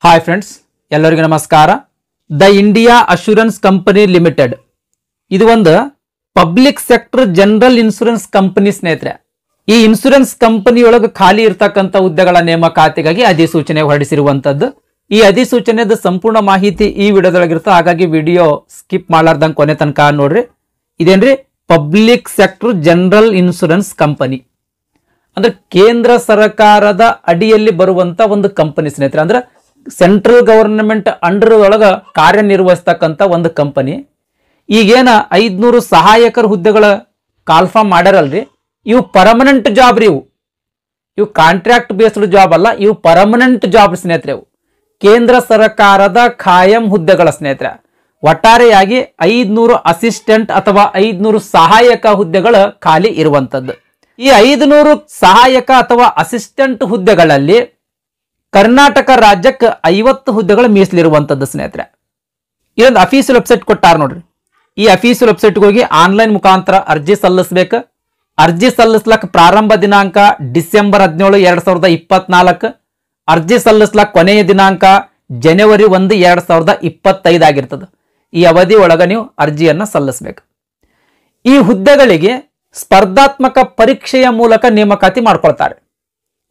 Hi friends, ಎಲ್ಲರಿಗೂ ನಮಸ್ಕಾರ. The India assurance company limited ಇದು ಒಂದು public sector general insurance company ಸ್ನೇಹಿತರೆ. ಈ ಇನ್ಶೂರೆನ್ಸ್ ಕಂಪನಿಯೊಳಗೆ ಖಾಲಿ ಇರತಕ್ಕಂಥ ಹುದ್ದೆಗಳ ನೇಮಕಾತಿಗಾಗಿ ಅಧಿಸೂಚನೆ ಹೊರಡಿಸಿರುವಂತದ್ದು. ಈ ಅಧಿಸೂಚನೆದ ಸಂಪೂರ್ಣ ಮಾಹಿತಿ ಈ ವಿಡಿಯೋದೊಳಗಿರುತ್ತೆ, ಹಾಗಾಗಿ ವಿಡಿಯೋ ಸ್ಕಿಪ್ ಮಾಡಲಾರ್ದಂಗೆ ಕೊನೆ ತನಕ ನೋಡ್ರಿ. ಇದೇನ್ರಿ public sector general insurance company ಅಂದ್ರೆ ಕೇಂದ್ರ ಸರ್ಕಾರದ ಅಡಿಯಲ್ಲಿ ಬರುವಂತ ಒಂದು ಕಂಪನಿ ಸ್ನೇಹಿತರೆ. ಅಂದ್ರೆ ಸೆಂಟ್ರಲ್ ಗವರ್ನಮೆಂಟ್ ಅಂಡರ್ ಒಳಗ ಕಾರ್ಯನಿರ್ವಹಿಸ್ತಕ್ಕಂಥ ಒಂದು ಕಂಪನಿ. ಈಗೇನ 500 ಸಹಾಯಕರ ಹುದ್ದೆಗಳ ಕಾಲ್ಫಾರ್ಮ್ ಮಾಡ್ಯಾರಲ್ರಿ, ಇವು ಪರ್ಮನೆಂಟ್ ಜಾಬ್ ರೀ. ಇವು ಕಾಂಟ್ರಾಕ್ಟ್ ಬೇಸ್ಡ್ ಜಾಬ್ ಅಲ್ಲ, ಇವು ಪರ್ಮನೆಂಟ್ ಜಾಬ್ ಸ್ನೇಹಿತರೆ. ಇವು ಕೇಂದ್ರ ಸರ್ಕಾರದ ಖಾಯಂ ಹುದ್ದೆಗಳ ಸ್ನೇಹಿತರೆ. ಒಟ್ಟಾರೆಯಾಗಿ 500 ಅಸಿಸ್ಟೆಂಟ್ ಅಥವಾ 500 ಸಹಾಯಕ ಹುದ್ದೆಗಳ ಖಾಲಿ ಇರುವಂತದ್ದು. ಈ 500 ಸಹಾಯಕ ಅಥವಾ ಅಸಿಸ್ಟೆಂಟ್ ಹುದ್ದೆಗಳಲ್ಲಿ ಕರ್ನಾಟಕ ರಾಜ್ಯಕ್ಕೆ 50 ಹುದ್ದೆಗಳು ಮೀಸಲಿರುವಂತದ್ದು ಸ್ನೇಹಿತರೆ. ಇದೊಂದು ಅಫೀಸಿಯಲ್ ವೆಬ್ಸೈಟ್ ಕೊಟ್ಟಾರ ನೋಡ್ರಿ. ಈ ಅಫೀಸಿಯಲ್ ವೆಬ್ಸೈಟ್ಗೆ ಹೋಗಿ ಆನ್ಲೈನ್ ಮುಖಾಂತರ ಅರ್ಜಿ ಸಲ್ಲಿಸಬೇಕು. ಅರ್ಜಿ ಸಲ್ಲಿಸ್ಲಕ್ ಪ್ರಾರಂಭ ದಿನಾಂಕ ಡಿಸೆಂಬರ್ 17, 2024. ಅರ್ಜಿ ಸಲ್ಲಿಸ್ಲಕ್ ಕೊನೆಯ ದಿನಾಂಕ ಜನವರಿ 1, 2025 ಆಗಿರ್ತದೆ. ಈ ಅವಧಿ ಒಳಗ ನೀವು ಅರ್ಜಿಯನ್ನ ಸಲ್ಲಿಸಬೇಕು. ಈ ಹುದ್ದೆಗಳಿಗೆ ಸ್ಪರ್ಧಾತ್ಮಕ ಪರೀಕ್ಷೆಯ ಮೂಲಕ ನೇಮಕಾತಿ ಮಾಡ್ಕೊಳ್ತಾರೆ.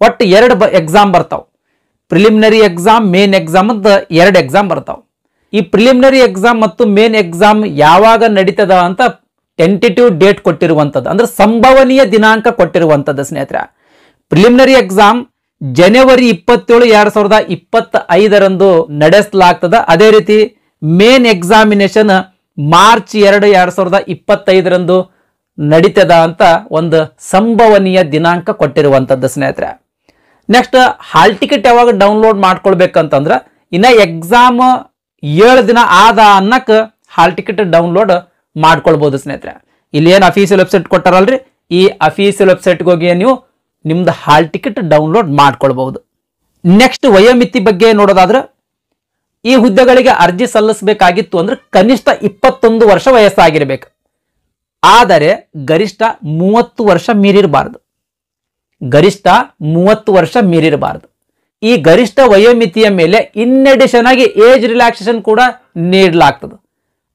ಒಟ್ಟು 2 ಎಕ್ಸಾಮ್ ಬರ್ತಾವ. ಪ್ರಿಲಿಮಿನರಿ ಎಕ್ಸಾಮ್, ಮೇನ್ ಎಕ್ಸಾಮ್ ಅಂತ 2 ಎಕ್ಸಾಮ್ ಬರ್ತಾವ. ಈ ಪ್ರಿಲಿಮಿನರಿ ಎಕ್ಸಾಮ್ ಮತ್ತು ಮೇನ್ ಎಕ್ಸಾಮ್ ಯಾವಾಗ ನಡೀತದ ಅಂತ ಟೆಂಟೇಟಿವ್ ಡೇಟ್ ಕೊಟ್ಟಿರುವಂಥದ್ದು, ಅಂದ್ರೆ ಸಂಭವನೀಯ ದಿನಾಂಕ ಕೊಟ್ಟಿರುವಂಥದ್ದು ಸ್ನೇಹಿತರೆ. ಪ್ರಿಲಿಮಿನರಿ ಎಕ್ಸಾಮ್ ಜನವರಿ 27, 2025 ನಡೆಸಲಾಗ್ತದ. ಅದೇ ರೀತಿ ಮೇನ್ ಎಕ್ಸಾಮಿನೇಷನ್ ಮಾರ್ಚ್ 2, 2025 ನಡೀತದ ಅಂತ ಒಂದು ಸಂಭವನೀಯ ದಿನಾಂಕ ಕೊಟ್ಟಿರುವಂಥದ್ದು ಸ್ನೇಹಿತರೆ. ನೆಕ್ಸ್ಟ್ ಹಾಲ್ ಟಿಕೆಟ್ ಯಾವಾಗ ಡೌನ್ಲೋಡ್ ಮಾಡ್ಕೊಳ್ಬೇಕಂತಂದ್ರೆ ಇನ್ನ ಎಕ್ಸಾಮ್ 7 ದಿನ ಆದ ಅನ್ನಕ್ಕೆ ಹಾಲ್ ಟಿಕೆಟ್ ಡೌನ್ಲೋಡ್ ಮಾಡ್ಕೊಳ್ಬಹುದು ಸ್ನೇಹಿತರೆ. ಇಲ್ಲಿ ಏನು ಅಫೀಸಿಯಲ್ ವೆಬ್ಸೈಟ್ ಕೊಟ್ಟಾರಲ್ರಿ, ಈ ಅಫೀಸಿಯಲ್ ವೆಬ್ಸೈಟ್ಗೆ ಹೋಗಿ ನೀವು ನಿಮ್ದು ಹಾಲ್ ಟಿಕೆಟ್ ಡೌನ್ಲೋಡ್ ಮಾಡ್ಕೊಳ್ಬಹುದು. ನೆಕ್ಸ್ಟ್ ವಯೋಮಿತಿ ಬಗ್ಗೆ ನೋಡೋದಾದ್ರೆ ಈ ಹುದ್ದೆಗಳಿಗೆ ಅರ್ಜಿ ಸಲ್ಲಿಸಬೇಕಾಗಿತ್ತು ಅಂದ್ರೆ ಕನಿಷ್ಠ 21 ವರ್ಷ ವಯಸ್ಸಾಗಿರ್ಬೇಕು. ಆದರೆ ಗರಿಷ್ಠ 30 ವರ್ಷ ಮೀರಿರಬಾರದು. ಗರಿಷ್ಠ 30 ವರ್ಷ ಮೀರಿರಬಾರದು. ಈ ಗರಿಷ್ಠ ವಯೋಮಿತಿಯ ಮೇಲೆ ಇನ್ ಅಡಿಷನ್ ಆಗಿ ಏಜ್ ರಿಲ್ಯಾಕ್ಸೇಷನ್ ಕೂಡ ನೀಡಲಾಗ್ತದೆ.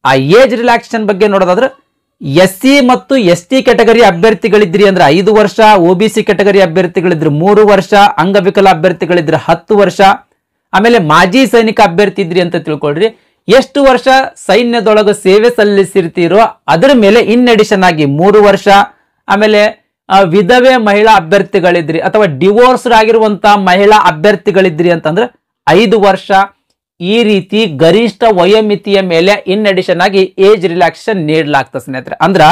ಆ ಏಜ್ ರಿಲ್ಯಾಕ್ಸೇಷನ್ ಬಗ್ಗೆ ನೋಡೋದಾದ್ರೆ SC ಮತ್ತು ST ಕ್ಯಾಟಗರಿ ಅಭ್ಯರ್ಥಿಗಳಿದ್ರಿ ಅಂದ್ರೆ 5 ವರ್ಷ, OBC ಕ್ಯಾಟಗರಿ ಅಭ್ಯರ್ಥಿಗಳಿದ್ರೆ 3 ವರ್ಷ, ಅಂಗವಿಕಲ ಅಭ್ಯರ್ಥಿಗಳಿದ್ರೆ 10 ವರ್ಷ, ಆಮೇಲೆ ಮಾಜಿ ಸೈನಿಕ ಅಭ್ಯರ್ಥಿ ಇದ್ರಿ ಅಂತ ತಿಳ್ಕೊಳ್ರಿ. ಎಷ್ಟು ವರ್ಷ ಸೈನ್ಯದೊಳಗೆ ಸೇವೆ ಸಲ್ಲಿಸಿರ್ತೀರೋ ಅದರ ಮೇಲೆ ಇನ್ ಅಡಿಷನ್ ಆಗಿ 3 ವರ್ಷ, ಆಮೇಲೆ ವಿಧವೆ ಮಹಿಳಾ ಅಭ್ಯರ್ಥಿಗಳಿದ್ರಿ ಅಥವಾ ಡಿವೋರ್ಸ್ಡ್ ಆಗಿರುವಂತಹ ಮಹಿಳಾ ಅಭ್ಯರ್ಥಿಗಳಿದ್ರಿ ಅಂತಂದ್ರೆ 5 ವರ್ಷ. ಈ ರೀತಿ ಗರಿಷ್ಠ ವಯೋಮಿತಿಯ ಮೇಲೆ ಇನ್ ಅಡಿಷನ್ ಆಗಿ ಏಜ್ ರಿಲ್ಯಾಕ್ಸೇಷನ್ ನೀಡಲಾಗ್ತದೆ ಸ್ನೇಹಿತರೆ. ಅಂದ್ರ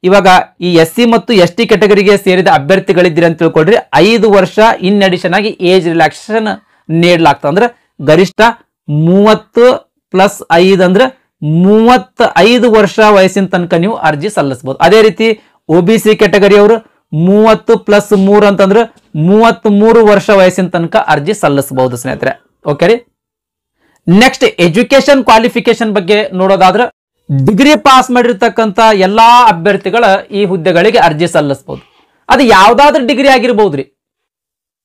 ಇವಾಗ ಈ SC ಮತ್ತು ST ಕ್ಯಾಟಗರಿಗೆ ಸೇರಿದ ಅಭ್ಯರ್ಥಿಗಳಿದ್ರಿ ಅಂತ ತಿಳ್ಕೊಳ್ರಿ, 5 ವರ್ಷ ಇನ್ ಅಡಿಷನ್ ಆಗಿ ಏಜ್ ರಿಲ್ಯಾಕ್ಸೇಷನ್ ನೀಡಲಾಗ್ತದೆ. ಅಂದ್ರೆ ಗರಿಷ್ಠ 30 + 5 ಅಂದ್ರೆ 35 ವರ್ಷ ವಯಸ್ಸಿನ ತನಕ ನೀವು ಅರ್ಜಿ ಸಲ್ಲಿಸಬಹುದು. ಅದೇ ರೀತಿ OBC ಕ್ಯಾಟಗರಿ ಅವರು 30 + 3 ಅಂತಂದ್ರೆ 33 ವರ್ಷ ವಯಸ್ಸಿನ ತನಕ ಅರ್ಜಿ ಸಲ್ಲಿಸಬಹುದು ಸ್ನೇಹಿತರೆ. ಓಕೆ ರೀ. ನೆಕ್ಸ್ಟ್ ಎಜುಕೇಶನ್ ಕ್ವಾಲಿಫಿಕೇಶನ್ ಬಗ್ಗೆ ನೋಡೋದಾದ್ರೆ ಡಿಗ್ರಿ ಪಾಸ್ ಮಾಡಿರ್ತಕ್ಕಂಥ ಎಲ್ಲಾ ಅಭ್ಯರ್ಥಿಗಳ ಈ ಹುದ್ದೆಗಳಿಗೆ ಅರ್ಜಿ ಸಲ್ಲಿಸಬಹುದು. ಅದು ಯಾವ್ದಾದ್ರು ಡಿಗ್ರಿ ಆಗಿರ್ಬಹುದ್ರಿ.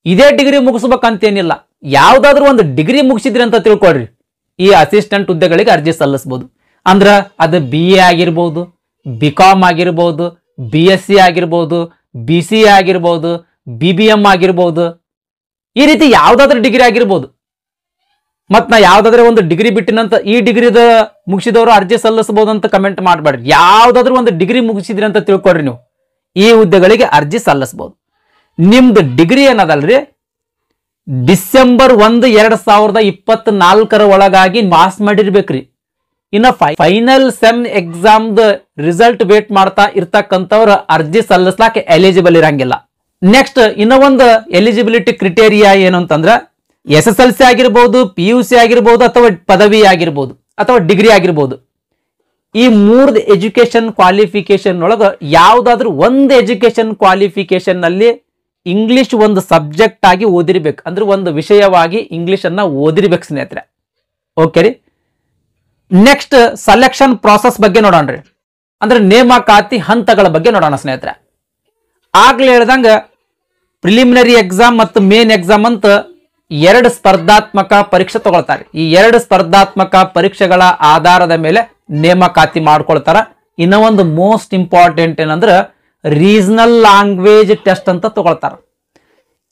ಇದೇ ಡಿಗ್ರಿ ಮುಗಿಸ್ಬೇಕಂತೇನಿಲ್ಲ, ಯಾವ್ದಾದ್ರು ಒಂದು ಡಿಗ್ರಿ ಮುಗಿಸಿದ್ರಿ ಅಂತ ತಿಳ್ಕೊಳ್ರಿ, ಈ ಅಸಿಸ್ಟೆಂಟ್ ಹುದ್ದೆಗಳಿಗೆ ಅರ್ಜಿ ಸಲ್ಲಿಸಬಹುದು. ಅಂದ್ರ ಅದು BA ಆಗಿರ್ಬೋದು, BCom ಆಗಿರ್ಬೋದು, BSc ಆಗಿರ್ಬೋದು, BCA ಆಗಿರ್ಬೋದು, BBM ಆಗಿರ್ಬೋದು, ಈ ರೀತಿ ಯಾವ್ದಾದ್ರು ಡಿಗ್ರಿ ಆಗಿರ್ಬೋದು. ಮತ್ ನಾ ಯಾವ್ದಾದ್ರೆ ಒಂದು ಡಿಗ್ರಿ ಬಿಟ್ಟಿನಂತ ಈ ಡಿಗ್ರಿದ ಮುಗಿಸಿದವರು ಅರ್ಜಿ ಸಲ್ಲಿಸಬಹುದು ಅಂತ ಕಮೆಂಟ್ ಮಾಡಬೇಡ್ರಿ. ಯಾವ್ದಾದ್ರು ಒಂದು ಡಿಗ್ರಿ ಮುಗಿಸಿದ್ರಿ ಅಂತ ತಿಳ್ಕೊಳ್ರಿ, ನೀವು ಈ ಹುದ್ದೆಗಳಿಗೆ ಅರ್ಜಿ ಸಲ್ಲಿಸಬಹುದು. ನಿಮ್ದು ಡಿಗ್ರಿ ಏನದಲ್ರಿ ಡಿಸೆಂಬರ್ 1, 2024 ಒಳಗಾಗಿ ಪಾಸ್ ಮಾಡಿರ್ಬೇಕ್ರಿ. ಇನ್ನ final sem exam result wait ಮಾಡ್ತಾ ಇರ್ತಕ್ಕಂಥವ್ರ ಅರ್ಜಿ ಸಲ್ಲಿಸ್ಲಾಕ ಎಲಿಜಿಬಲ್ ಇರಂಗಿಲ್ಲ. ನೆಕ್ಸ್ಟ್ ಇನ್ನ ಒಂದು ಎಲಿಜಿಬಿಲಿಟಿ ಕ್ರಿಟೇರಿಯಾ ಏನು ಅಂತಂದ್ರ SSLC ಆಗಿರ್ಬೋದು, PUC ಆಗಿರ್ಬೋದು, ಅಥವಾ ಪದವಿ ಆಗಿರ್ಬೋದು, ಅಥವಾ ಡಿಗ್ರಿ ಆಗಿರ್ಬೋದು. ಈ 3 ಎಜುಕೇಶನ್ ಕ್ವಾಲಿಫಿಕೇಶನ್ ಒಳಗ ಯಾವ್ದಾದ್ರು ಒಂದು ಎಜುಕೇಶನ್ ಕ್ವಾಲಿಫಿಕೇಶನ್ ನಲ್ಲಿ ಇಂಗ್ಲಿಷ್ ಒಂದು ಸಬ್ಜೆಕ್ಟ್ ಆಗಿ ಓದಿರ್ಬೇಕು. ಅಂದ್ರೆ ಒಂದು ವಿಷಯವಾಗಿ ಇಂಗ್ಲಿಷ್ ಅನ್ನ ಓದಿರ್ಬೇಕು ಸ್ನೇಹಿತರೆ. ಓಕೆ ರೀ. ನೆಕ್ಸ್ಟ್ ಸೆಲೆಕ್ಷನ್ ಪ್ರಾಸೆಸ್ ಬಗ್ಗೆ ನೋಡೋಣ್ರಿ. ಅಂದ್ರೆ ನೇಮಕಾತಿ ಹಂತಗಳ ಬಗ್ಗೆ ನೋಡೋಣ ಸ್ನೇಹಿತರೆ. ಆಗ್ಲೇ ಹೇಳ್ದಂಗ ಪ್ರಿಲಿಮಿನರಿ ಎಕ್ಸಾಮ್ ಮತ್ತು ಮೇನ್ ಎಕ್ಸಾಮ್ ಅಂತ 2 ಸ್ಪರ್ಧಾತ್ಮಕ ಪರೀಕ್ಷೆ ತಗೊಳ್ತಾರೆ. ಈ 2 ಸ್ಪರ್ಧಾತ್ಮಕ ಪರೀಕ್ಷೆಗಳ ಆಧಾರದ ಮೇಲೆ ನೇಮಕಾತಿ ಮಾಡ್ಕೊಳ್ತಾರ. ಇನ್ನ ಒಂದು ಮೋಸ್ಟ್ ಇಂಪಾರ್ಟೆಂಟ್ ಏನಂದ್ರೆ ರೀಜನಲ್ ಲ್ಯಾಂಗ್ವೇಜ್ ಟೆಸ್ಟ್ ಅಂತ ತಗೊಳ್ತಾರ.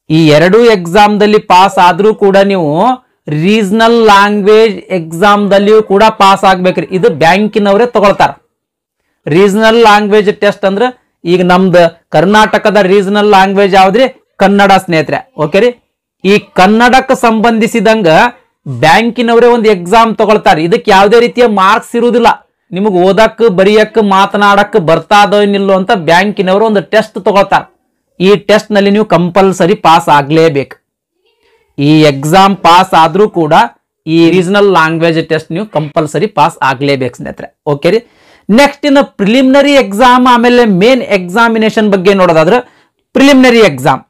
ಈ 2 ಎಕ್ಸಾಮ್ದಲ್ಲಿ ಪಾಸ್ ಆದ್ರೂ ಕೂಡ ನೀವು ರೀಜನಲ್ ಲ್ಯಾಂಗ್ವೇಜ್ ಎಕ್ಸಾಮ್ದಲ್ಲಿಯೂ ಕೂಡ ಪಾಸ್ ಆಗ್ಬೇಕ್ರಿ. ಇದು ಬ್ಯಾಂಕಿನವರೇ ತಗೊಳ್ತಾರ. ರೀಜನಲ್ ಲ್ಯಾಂಗ್ವೇಜ್ ಟೆಸ್ಟ್ ಅಂದ್ರೆ ಈಗ ನಮ್ದು ಕರ್ನಾಟಕದ ರೀಜನಲ್ ಲ್ಯಾಂಗ್ವೇಜ್ ಯಾವ್ದ್ರಿ? ಕನ್ನಡ ಸ್ನೇಹಿತರೆ. ಓಕೆ ರೀ. ಈ ಕನ್ನಡಕ್ಕೆ ಸಂಬಂಧಿಸಿದಂಗ ಬ್ಯಾಂಕಿನವರೇ ಒಂದು ಎಕ್ಸಾಮ್ ತಗೊಳ್ತಾರೆ. ಇದಕ್ಕೆ ಯಾವುದೇ ರೀತಿಯ ಮಾರ್ಕ್ಸ್ ಇರುವುದಿಲ್ಲ. ನಿಮಗೆ ಓದಕ್ಕೆ ಬರೆಯಕ್ಕೆ ಮಾತನಾಡಕ್ಕೆ ಬರ್ತಾದೋ ಏನಿಲ್ಲೋ ಅಂತ ಬ್ಯಾಂಕಿನವರು ಒಂದು ಟೆಸ್ಟ್ ತಗೊಳ್ತಾರೆ. ಈ ಟೆಸ್ಟ್ ನಲ್ಲಿ ನೀವು ಕಂಪಲ್ಸರಿ ಪಾಸ್ ಆಗ್ಲೇಬೇಕು. ಈ ಎಕ್ಸಾಮ್ ಪಾಸ್ ಆದ್ರೂ ಕೂಡ ಈ ರೀಜನಲ್ ಲ್ಯಾಂಗ್ವೇಜ್ ಟೆಸ್ಟ್ ನೀವು ಕಂಪಲ್ಸರಿ ಪಾಸ್ ಆಗ್ಲೇಬೇಕು ಸ್ನೇಹಿತರೆ. ಓಕೆ ರೀ. ನೆಕ್ಸ್ಟ್ ಇನ್ನು ಪ್ರಿಲಿಮಿನರಿ ಎಕ್ಸಾಮ್ ಆಮೇಲೆ ಮೇನ್ ಎಕ್ಸಾಮಿನೇಷನ್ ಬಗ್ಗೆ ನೋಡೋದಾದ್ರೆ ಪ್ರಿಲಿಮಿನರಿ ಎಕ್ಸಾಮ್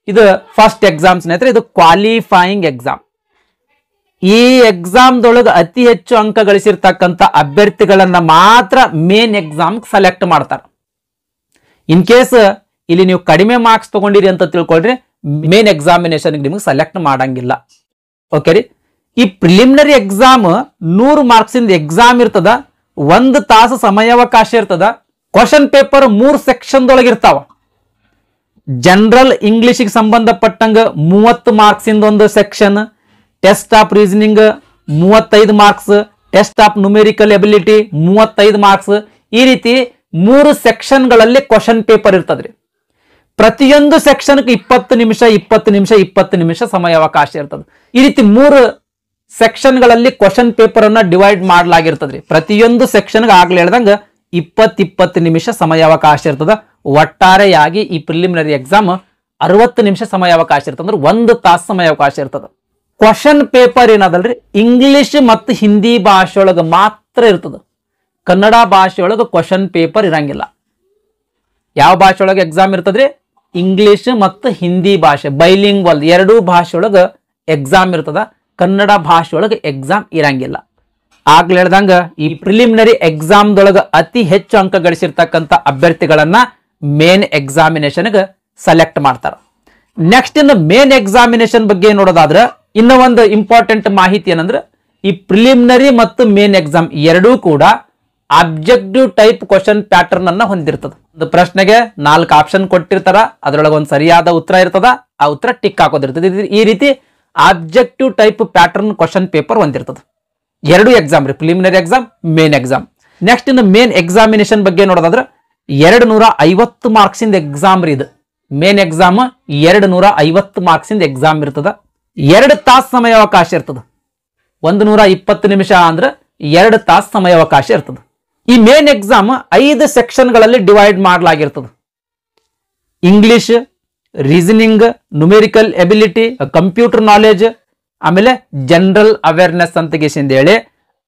ಇದು ಫಸ್ಟ್ ಎಕ್ಸಾಮ್ ಸ್ನೇಹಿತರೆ. ಇದು ಕ್ವಾಲಿಫೈಯಿಂಗ್ ಎಕ್ಸಾಮ್. ಈ ಎಕ್ಸಾಮ್ದೊಳಗೆ ಅತಿ ಹೆಚ್ಚು ಅಂಕ ಗಳಿಸಿರ್ತಕ್ಕಂಥ ಅಭ್ಯರ್ಥಿಗಳನ್ನ ಮಾತ್ರ ಮೇನ್ ಎಕ್ಸಾಮ್ ಸೆಲೆಕ್ಟ್ ಮಾಡ್ತಾರೆ. ಇನ್ ಕೇಸ್ ಇಲ್ಲಿ ನೀವು ಕಡಿಮೆ ಮಾರ್ಕ್ಸ್ ತಗೊಂಡಿರಿ ಅಂತ ತಿಳ್ಕೊಳ್ರಿ, ಮೇನ್ ಎಕ್ಸಾಮಿನೇಷನ್ ನಿಮಗೆ ಸೆಲೆಕ್ಟ್ ಮಾಡಂಗಿಲ್ಲ. ಓಕೆ ರೀ. ಈ ಪ್ರಿಲಿಮಿನರಿ ಎಕ್ಸಾಮ್ 100 ಮಾರ್ಕ್ಸ್ ಇಂದ ಎಕ್ಸಾಮ್ ಇರ್ತದ. 1 ತಾಸು ಸಮಯಾವಕಾಶ ಇರ್ತದ. ಕ್ವಶನ್ ಪೇಪರ್ 3 ಸೆಕ್ಷನ್ ದೊಳಗಿರ್ತಾವ. ಜನರಲ್ ಇಂಗ್ಲಿಷಿಗೆ ಸಂಬಂಧಪಟ್ಟಂಗ 30 ಮಾರ್ಕ್ಸ್ ಇಂದ ಒಂದು section, test of reasoning 35 marks, test of numerical ability 35 marks. ಈ ರೀತಿ 3 ಸೆಕ್ಷನ್ಗಳಲ್ಲಿ ಕ್ವಶನ್ ಪೇಪರ್ ಇರ್ತದ್ರಿ. ಪ್ರತಿಯೊಂದು ಸೆಕ್ಷನ್ಗೆ 20 ನಿಮಿಷ 20 ನಿಮಿಷ 20 ನಿಮಿಷ ಸಮಯಾವಕಾಶ ಇರ್ತದೆ. ಈ ರೀತಿ 3 ಸೆಕ್ಷನ್ಗಳಲ್ಲಿ ಕ್ವಶನ್ ಪೇಪರ್ ಅನ್ನ ಡಿವೈಡ್ ಮಾಡಲಾಗಿರ್ತದ್ರಿ. ಪ್ರತಿಯೊಂದು ಸೆಕ್ಷನ್ಗೆ ಆಗ್ಲೇ ಹೇಳ್ದಂಗ 20 ನಿಮಿಷ ಸಮಯಾವಕಾಶ ಇರ್ತದ. ಒಟ್ಟಾರೆಯಾಗಿ ಈ ಪ್ರಿಲಿಮಿನರಿ ಎಕ್ಸಾಮ್ 60 ನಿಮಿಷ ಸಮಯಾವಕಾಶ ಇರ್ತದೆ. ಅಂದ್ರೆ 1 ತಾಸು ಸಮಯಾವಕಾಶ ಇರ್ತದ. ಕ್ವಶನ್ ಪೇಪರ್ ಏನದಲ್ರಿ ಇಂಗ್ಲಿಷ್ ಮತ್ತು ಹಿಂದಿ ಭಾಷೆಯೊಳಗೆ ಮಾತ್ರ ಇರ್ತದ. ಕನ್ನಡ ಭಾಷೆಯೊಳಗೆ ಕ್ವಶನ್ ಪೇಪರ್ ಇರಂಗಿಲ್ಲ. ಯಾವ ಭಾಷೆಯೊಳಗೆ ಎಕ್ಸಾಮ್ ಇರ್ತದ್ರಿ? ಇಂಗ್ಲಿಷ್ ಮತ್ತು ಹಿಂದಿ ಭಾಷೆ ಬೈಲಿಂಗ್ವಲ್ 2 ಭಾಷೆಯೊಳಗೆ ಎಕ್ಸಾಮ್ ಇರ್ತದ. ಕನ್ನಡ ಭಾಷೆಯೊಳಗೆ ಎಕ್ಸಾಮ್ ಇರಂಗಿಲ್ಲ. ಆಗ್ಲೇ ಹೇಳ್ದಂಗ ಈ ಪ್ರಿಲಿಮಿನರಿ ಎಕ್ಸಾಮ್ದೊಳಗೆ ಅತಿ ಹೆಚ್ಚು ಅಂಕ ಗಳಿಸಿರ್ತಕ್ಕಂಥ ಅಭ್ಯರ್ಥಿಗಳನ್ನ ಮೇನ್ ಎಕ್ಸಾಮಿನೇಷನ್ಗೆ ಸೆಲೆಕ್ಟ್ ಮಾಡ್ತಾರ. ನೆಕ್ಸ್ಟ್ ಇನ್ನು ಮೇನ್ ಎಕ್ಸಾಮಿನೇಷನ್ ಬಗ್ಗೆ ನೋಡೋದಾದ್ರೆ ಇನ್ನು ಒಂದು ಇಂಪಾರ್ಟೆಂಟ್ ಮಾಹಿತಿ ಏನಂದ್ರೆ ಈ ಪ್ರಿಲಿಮಿನರಿ ಮತ್ತು ಮೇನ್ ಎಕ್ಸಾಮ್ ಎರಡೂ ಕೂಡ ಆಬ್ಜೆಕ್ಟಿವ್ ಟೈಪ್ ಕ್ವಶನ್ ಪ್ಯಾಟರ್ನ್ ಅನ್ನ ಹೊಂದಿರ್ತದೆ. ಒಂದು ಪ್ರಶ್ನೆಗೆ 4 ಆಪ್ಷನ್ ಕೊಟ್ಟಿರ್ತಾರ, ಅದರೊಳಗೆ ಒಂದು ಸರಿಯಾದ ಉತ್ತರ ಇರ್ತದ, ಆ ಉತ್ತರ ಟಿಕ್ ಹಾಕೋದಿರ್ತದೆ. ಈ ರೀತಿ objective type pattern question paper ಹೊಂದಿರ್ತದೆ. 2 ಎಕ್ಸಾಮ್ ರೀ, preliminary exam, main exam. Next ಇನ್ನು ಮೇನ್ ಎಕ್ಸಾಮಿನೇಷನ್ ಬಗ್ಗೆ ನೋಡೋದಾದ್ರೆ 250 ಮಾರ್ಕ್ಸ್ ಇಂದ ಎಕ್ಸಾಮ್ ರೀ ಇದು. ಮೇನ್ ಎಕ್ಸಾಮ್ 250 ಮಾರ್ಕ್ಸ್ ಇಂದ ಎಕ್ಸಾಮ್ ಇರ್ತದ. 2 ತಾಸು ಸಮಯಾವಕಾಶ ಇರ್ತದ. 120 ನಿಮಿಷ ಅಂದ್ರೆ 2 ತಾಸು ಸಮಯಾವಕಾಶ ಇರ್ತದೆ. ಈ ಮೇನ್ ಎಕ್ಸಾಮ್ 5 ಸೆಕ್ಷನ್ಗಳಲ್ಲಿ ಡಿವೈಡ್ ಮಾಡಲಾಗಿರ್ತದೆ. English, reasoning, numerical ability, computer knowledge, ಆಮೇಲೆ ಜನರಲ್ ಅವೇರ್ನೆಸ್ ಅಂತ ಹೇಳಿ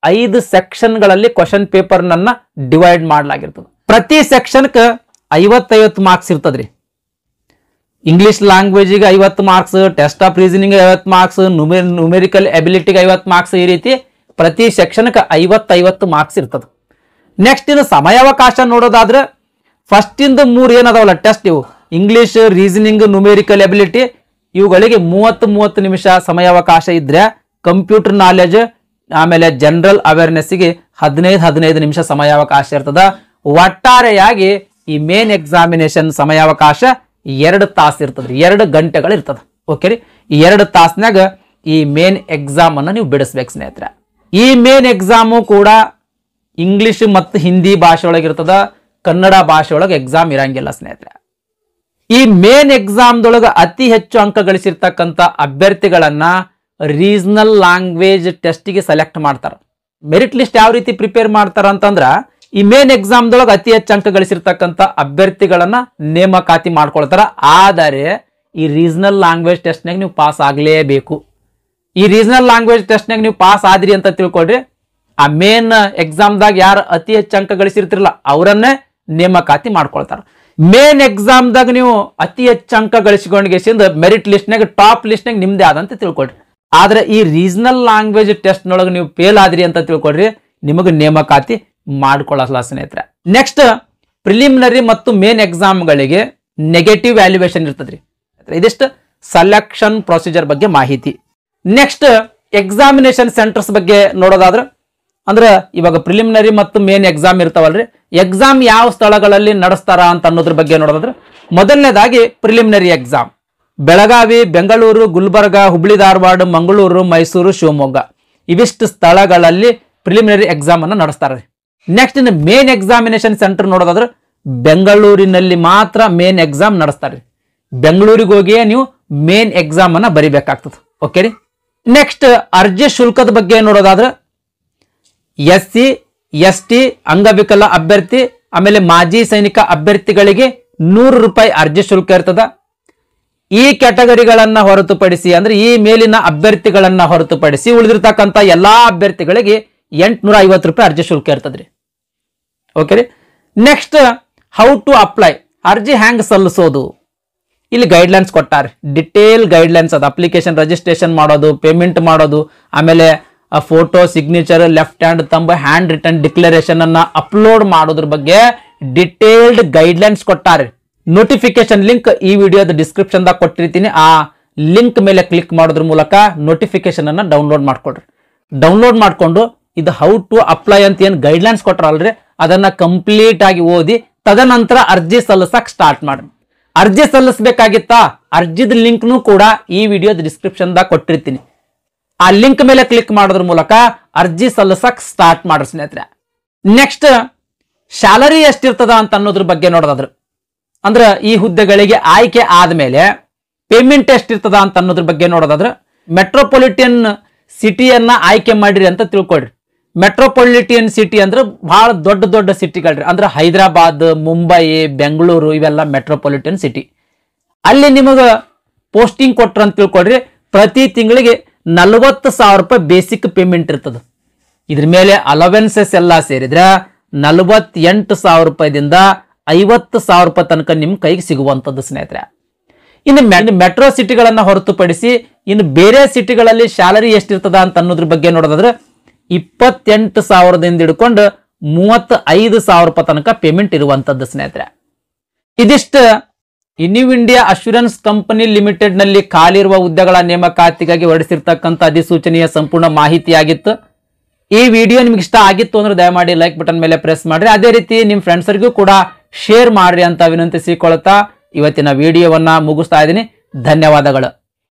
5 ಸೆಕ್ಷನ್ಗಳಲ್ಲಿ ಕ್ವಶನ್ ಪೇಪರ್ ನನ್ನ ಡಿವೈಡ್ ಮಾಡಲಾಗಿರ್ತದೆ. ಪ್ರತಿ ಸೆಕ್ಷನ್ಗೆ 50 ಮಾರ್ಕ್ಸ್ ಇರ್ತದ್ರಿ. ಇಂಗ್ಲಿಷ್ ಲ್ಯಾಂಗ್ವೇಜಿಗೆ 50 marks, test of reasoning 50 marks, numerical ಎಬಿಲಿಟಿಗೆ 50 ಮಾರ್ಕ್ಸ್. ಈ ರೀತಿ ಪ್ರತಿ ಸೆಕ್ಷನ್ಗೆ 50 ಮಾರ್ಕ್ಸ್ ಇರ್ತದೆ. ನೆಕ್ಸ್ಟ್ ಇನ್ನು ಸಮಯಾವಕಾಶ ನೋಡೋದಾದ್ರೆ ಫಸ್ಟ್ ಇಂದ 3 ಏನದಾವಲ್ಲ ಟೆಸ್ಟ್, ಇವು ಇಂಗ್ಲಿಷ್, ರೀಸನಿಂಗ್, ನ್ಯೂಮೆರಿಕಲ್ ಎಬಿಲಿಟಿ, ಇವುಗಳಿಗೆ 30 ನಿಮಿಷ ಸಮಯಾವಕಾಶ ಇದ್ರೆ ಕಂಪ್ಯೂಟರ್ ನಾಲೆಜ್ ಆಮೇಲೆ ಜನರಲ್ ಅವೇರ್ನೆಸ್ಗೆ 15 ನಿಮಿಷ ಸಮಯಾವಕಾಶ ಇರ್ತದ. ಒಟ್ಟಾರೆಯಾಗಿ ಈ ಮೇನ್ ಎಕ್ಸಾಮಿನೇಷನ್ ಸಮಯಾವಕಾಶ 2 ತಾಸು ಇರ್ತದ್ರಿ, 2 ಗಂಟೆಗಳು ಇರ್ತದ. ಓಕೆ ರೀ. ಈ 2 ತಾಸ್ನಾಗ ಈ ಮೇನ್ ಎಕ್ಸಾಮ್ ಅನ್ನ ನೀವು ಬಿಡಿಸ್ಬೇಕು ಸ್ನೇಹಿತರೆ. ಈ ಮೇನ್ ಎಕ್ಸಾಮು ಕೂಡ ಇಂಗ್ಲಿಷ್ ಮತ್ತು ಹಿಂದಿ ಭಾಷೆ ಒಳಗೆ ಇರ್ತದ, ಕನ್ನಡ ಭಾಷೆ ಒಳಗೆ ಎಕ್ಸಾಮ್ ಇರಂಗಿಲ್ಲ ಸ್ನೇಹಿತರೆ. ಈ ಮೇನ್ ಎಕ್ಸಾಮ್ದೊಳಗೆ ಅತಿ ಹೆಚ್ಚು ಅಂಕ ಗಳಿಸಿರ್ತಕ್ಕಂಥ ಅಭ್ಯರ್ಥಿಗಳನ್ನ ರೀಜನಲ್ ಲ್ಯಾಂಗ್ವೇಜ್ ಟೆಸ್ಟ್ಗೆ ಸೆಲೆಕ್ಟ್ ಮಾಡ್ತಾರೆ. ಮೆರಿಟ್ ಲಿಸ್ಟ್ ಯಾವ ರೀತಿ ಪ್ರಿಪೇರ್ ಮಾಡ್ತಾರ ಅಂತಂದ್ರ ಈ ಮೇನ್ ಎಕ್ಸಾಮ್ದೊಳಗೆ ಅತಿ ಹೆಚ್ಚು ಅಂಕ ಗಳಿಸಿರ್ತಕ್ಕಂಥ ಅಭ್ಯರ್ಥಿಗಳನ್ನ ನೇಮಕಾತಿ ಮಾಡ್ಕೊಳ್ತಾರ. ಆದರೆ ಈ ರೀಜನಲ್ ಲ್ಯಾಂಗ್ವೇಜ್ ಟೆಸ್ಟ್ನಾಗ ನೀವು ಪಾಸ್ ಆಗಲೇಬೇಕು. ಈ ರೀಜನಲ್ ಲ್ಯಾಂಗ್ವೇಜ್ ಟೆಸ್ಟ್ನಾಗ ನೀವು ಪಾಸ್ ಆದ್ರಿ ಅಂತ ತಿಳ್ಕೊಳ್ರಿ, ಆ ಮೇನ್ ಎಕ್ಸಾಮ್ದಾಗ ಯಾರು ಅತಿ ಹೆಚ್ಚು ಅಂಕ ಗಳಿಸಿರ್ತಿರಲ್ಲ ಅವರನ್ನೇ ನೇಮಕಾತಿ ಮಾಡ್ಕೊಳ್ತಾರ. ಮೇನ್ ಎಕ್ಸಾಮ್ದಾಗ ನೀವು ಅತಿ ಹೆಚ್ಚು ಅಂಕ ಗಳಿಸಿಕೊಂಡ್ಗೆಸಿಂದ ಮೆರಿಟ್ ಲಿಸ್ಟ್ನಾಗ ಟಾಪ್ ಲಿಸ್ಟ್ನಾಗ ನಿಮ್ದೇ ಆದಂತ ತಿಳ್ಕೊಳ್ರಿ. ಆದ್ರೆ ಈ ರೀಜನಲ್ ಲ್ಯಾಂಗ್ವೇಜ್ ಟೆಸ್ಟ್ ನೊಳಗೆ ನೀವು ಫೇಲ್ ಆದ್ರಿ ಅಂತ ತಿಳ್ಕೊಳ್ರಿ, ನಿಮಗೆ ನೇಮಕಾತಿ ಮಾಡ್ಕೊಳ್ಳಲ್ಲ ಸ್ನೇಹಿತರೆ. ನೆಕ್ಸ್ಟ್ ಪ್ರಿಲಿಮಿನರಿ ಮತ್ತು ಮೇನ್ ಎಕ್ಸಾಮ್ಗಳಿಗೆ ನೆಗೆಟಿವ್ ವ್ಯಾಲ್ಯೂಯೇಷನ್ ಇರ್ತದ್ರಿ. ಇದಿಷ್ಟು ಸೆಲೆಕ್ಷನ್ ಪ್ರೊಸೀಜರ್ ಬಗ್ಗೆ ಮಾಹಿತಿ. ನೆಕ್ಸ್ಟ್ ಎಕ್ಸಾಮಿನೇಷನ್ ಸೆಂಟರ್ಸ್ ಬಗ್ಗೆ ನೋಡೋದಾದ್ರೆ ಅಂದ್ರೆ ಇವಾಗ ಪ್ರಿಲಿಮಿನರಿ ಮತ್ತು ಮೇನ್ ಎಕ್ಸಾಮ್ ಇರ್ತಾವಲ್ರಿ, ಎಕ್ಸಾಮ್ ಯಾವ ಸ್ಥಳಗಳಲ್ಲಿ ನಡೆಸ್ತಾರ ಅಂತ ಅನ್ನೋದ್ರ ಬಗ್ಗೆ ನೋಡೋದಾದ್ರೆ ಮೊದಲನೇದಾಗಿ ಪ್ರಿಲಿಮಿನರಿ ಎಕ್ಸಾಮ್ ಬೆಳಗಾವಿ, ಬೆಂಗಳೂರು, ಗುಲ್ಬರ್ಗ, ಹುಬ್ಳಿ ಧಾರವಾಡ, ಮಂಗಳೂರು, ಮೈಸೂರು, ಶಿವಮೊಗ್ಗ ಇವಿಷ್ಟು ಸ್ಥಳಗಳಲ್ಲಿ ಪ್ರಿಲಿಮಿನರಿ ಎಕ್ಸಾಮ್ ಅನ್ನು ನಡೆಸ್ತಾರೆ. ನೆಕ್ಸ್ಟ್ ಇನ್ನು ಮೇನ್ ಎಕ್ಸಾಮಿನೇಷನ್ ಸೆಂಟರ್ ನೋಡೋದಾದ್ರೆ ಬೆಂಗಳೂರಿನಲ್ಲಿ ಮಾತ್ರ ಮೇನ್ ಎಕ್ಸಾಮ್ ನಡೆಸ್ತಾರೆ. ಬೆಂಗಳೂರಿಗೆ ಹೋಗಿಯೇ ನೀವು ಮೇನ್ ಎಕ್ಸಾಮ್ ಅನ್ನ ಬರಿಬೇಕಾಗ್ತದೆ. ಓಕೆ ರೀ. ನೆಕ್ಸ್ಟ್ ಅರ್ಜಿ ಶುಲ್ಕದ ಬಗ್ಗೆ ನೋಡೋದಾದ್ರೆ SC ST ಅಂಗವಿಕಲ ಅಭ್ಯರ್ಥಿ ಆಮೇಲೆ ಮಾಜಿ ಸೈನಿಕ ಅಭ್ಯರ್ಥಿಗಳಿಗೆ 100 ರೂಪಾಯಿ ಅರ್ಜಿ ಶುಲ್ಕ ಇರ್ತದ. ಈ ಕ್ಯಾಟಗರಿಗಳನ್ನ ಹೊರತುಪಡಿಸಿ ಅಂದ್ರೆ ಈ ಮೇಲಿನ ಅಭ್ಯರ್ಥಿಗಳನ್ನ ಹೊರತುಪಡಿಸಿ ಉಳಿದಿರ್ತಕ್ಕಂಥ ಎಲ್ಲಾ ಅಭ್ಯರ್ಥಿಗಳಿಗೆ 850 ರೂಪಾಯಿ ಅರ್ಜಿ ಶುಲ್ಕ ಇರ್ತದ್ರಿ. ಓಕೆ ರೀ. ನೆಕ್ಸ್ಟ್ ಹೌ ಟು ಅಪ್ಲೈ, ಅರ್ಜಿ ಹ್ಯಾಂಗ್ ಸಲ್ಲಿಸೋದು, ಇಲ್ಲಿ ಗೈಡ್ಲೈನ್ಸ್ ಕೊಟ್ಟಾರೆ. ಡಿಟೇಲ್ ಗೈಡ್ಲೈನ್ಸ್ ಅದು ಅಪ್ಲಿಕೇಶನ್ ರಿಜಿಸ್ಟ್ರೇಷನ್ ಮಾಡೋದು, ಪೇಮೆಂಟ್ ಮಾಡೋದು, ಆಮೇಲೆ photo, signature, left hand thumb, hand written declaration ಅನ್ನ ಅಪ್ಲೋಡ್ ಮಾಡೋದ್ರ ಬಗ್ಗೆ ಡಿಟೇಲ್ಡ್ ಗೈಡ್ಲೈನ್ಸ್ ಕೊಟ್ಟಾರೆ. ನೋಟಿಫಿಕೇಶನ್ ಲಿಂಕ್ ಈ ವಿಡಿಯೋದ ಡಿಸ್ಕ್ರಿಪ್ಷನ್ ದಾಗ ಕೊಟ್ಟಿರ್ತೀನಿ. ಆ ಲಿಂಕ್ ಮೇಲೆ ಕ್ಲಿಕ್ ಮಾಡೋದ್ರ ಮೂಲಕ ನೋಟಿಫಿಕೇಶನ್ ಅನ್ನ ಡೌನ್ಲೋಡ್ ಮಾಡ್ಕೊಡ್ರಿ. ಡೌನ್ಲೋಡ್ ಮಾಡ್ಕೊಂಡು ಇದು ಹೌ ಟು ಅಪ್ಲೈ ಅಂತ ಏನ್ ಗೈಡ್ಲೈನ್ಸ್ ಕೊಟ್ರಲ್ರಿ ಅದನ್ನ ಕಂಪ್ಲೀಟ್ ಆಗಿ ಓದಿ ತದನಂತರ ಅರ್ಜಿ ಸಲ್ಲಿಸಕ್ ಸ್ಟಾರ್ಟ್ ಮಾಡಿ. ಅರ್ಜಿ ಸಲ್ಲಿಸಬೇಕಾಗಿತ್ತಾ, ಅರ್ಜಿದ ಲಿಂಕ್ನು ಕೂಡ ಈ ವಿಡಿಯೋದ ಡಿಸ್ಕ್ರಿಪ್ಷನ್ ದಾಗ ಕೊಟ್ಟಿರ್ತೀನಿ. ಆ ಲಿಂಕ್ ಮೇಲೆ ಕ್ಲಿಕ್ ಮಾಡೋದ್ರ ಮೂಲಕ ಅರ್ಜಿ ಸಲ್ಲಿಸಕ್ ಸ್ಟಾರ್ಟ್ ಮಾಡ್ರಿ ಸ್ನೇಹಿತರೆ. ನೆಕ್ಸ್ಟ್ ಸ್ಯಾಲರಿ ಎಷ್ಟಿರ್ತದ ಅಂತ ಅನ್ನೋದ್ರ ಬಗ್ಗೆ ನೋಡೋದಾದ್ರೆ ಅಂದ್ರೆ ಈ ಹುದ್ದೆಗಳಿಗೆ ಆಯ್ಕೆ ಆದ್ಮೇಲೆ ಪೇಮೆಂಟ್ ಎಷ್ಟಿರ್ತದ ಅಂತ ಅನ್ನೋದ್ರ ಬಗ್ಗೆ ನೋಡೋದಾದ್ರೆ ಮೆಟ್ರೋಪಾಲಿಟನ್ ಸಿಟಿಯನ್ನ ಆಯ್ಕೆ ಮಾಡ್ರಿ ಅಂತ ತಿಳ್ಕೊಳ್ರಿ. ಮೆಟ್ರೋಪಾಲಿಟನ್ ಸಿಟಿ ಅಂದ್ರೆ ಬಹಳ ದೊಡ್ಡ ದೊಡ್ಡ ಸಿಟಿಗಳ್ರಿ, ಅಂದ್ರೆ ಹೈದರಾಬಾದ್, ಮುಂಬೈ, ಬೆಂಗಳೂರು ಇವೆಲ್ಲ ಮೆಟ್ರೋಪಾಲಿಟನ್ ಸಿಟಿ. ಅಲ್ಲಿ ನಿಮಗ ಪೋಸ್ಟಿಂಗ್ ಕೊಟ್ರ ಅಂತ ತಿಳ್ಕೊಳ್ರಿ. ಪ್ರತಿ ತಿಂಗಳಿಗೆ 40,000 ರೂಪಾಯಿ ಬೇಸಿಕ್ ಪೇಮೆಂಟ್ ಇರ್ತದ. ಇದ್ರ ಮೇಲೆ ಅಲವೆನ್ಸಸ್ ಎಲ್ಲ ಸೇರಿದ್ರೆ 48,000 ರೂಪಾಯಿದಿಂದ 50,000 ರೂಪಾಯಿ ತನಕ ನಿಮ್ ಕೈಗೆ ಸಿಗುವಂತದ್ದು ಸ್ನೇಹಿತರೆ. ಇನ್ನು ಮೆಟ್ರೋ ಸಿಟಿಗಳನ್ನ ಹೊರತುಪಡಿಸಿ ಇನ್ನು ಬೇರೆ ಸಿಟಿಗಳಲ್ಲಿ ಸ್ಯಾಲರಿ ಎಷ್ಟಿರ್ತದ ಅಂತ ಅನ್ನೋದ್ರ ಬಗ್ಗೆ ನೋಡೋದಾದ್ರೆ 28,000ದಿಂದ ಹಿಡ್ಕೊಂಡು 35,000 ರೂಪಾಯಿ ತನಕ ಪೇಮೆಂಟ್ ಇರುವಂತದ್ದು ಸ್ನೇಹಿತರೆ. ಇದಿಷ್ಟು new India assurance company limited ನಲ್ಲಿ ಖಾಲಿರುವ ಹುದ್ದೆಗಳ ನೇಮಕಾತಿಗಾಗಿ ಹೊರಡಿಸಿರ್ತಕ್ಕಂಥ ಅಧಿಸೂಚನೆಯ ಸಂಪೂರ್ಣ ಮಾಹಿತಿಯಾಗಿತ್ತು. ಈ ವಿಡಿಯೋ ನಿಮ್ಗೆ ಇಷ್ಟ ಆಗಿತ್ತು ಅಂದ್ರೆ ದಯಮಾಡಿ ಲೈಕ್ ಬಟನ್ ಮೇಲೆ ಪ್ರೆಸ್ ಮಾಡ್ರಿ. ಅದೇ ರೀತಿ ನಿಮ್ ಫ್ರೆಂಡ್ಸ್ರಿಗೂ ಕೂಡ ಶೇರ್ ಮಾಡ್ರಿ ಅಂತ ವಿನಂತಿಸಿಕೊಳ್ತಾ ಇವತ್ತಿನ ವಿಡಿಯೋವನ್ನ ಮುಗಿಸ್ತಾ ಇದ್ದೀನಿ. ಧನ್ಯವಾದಗಳು.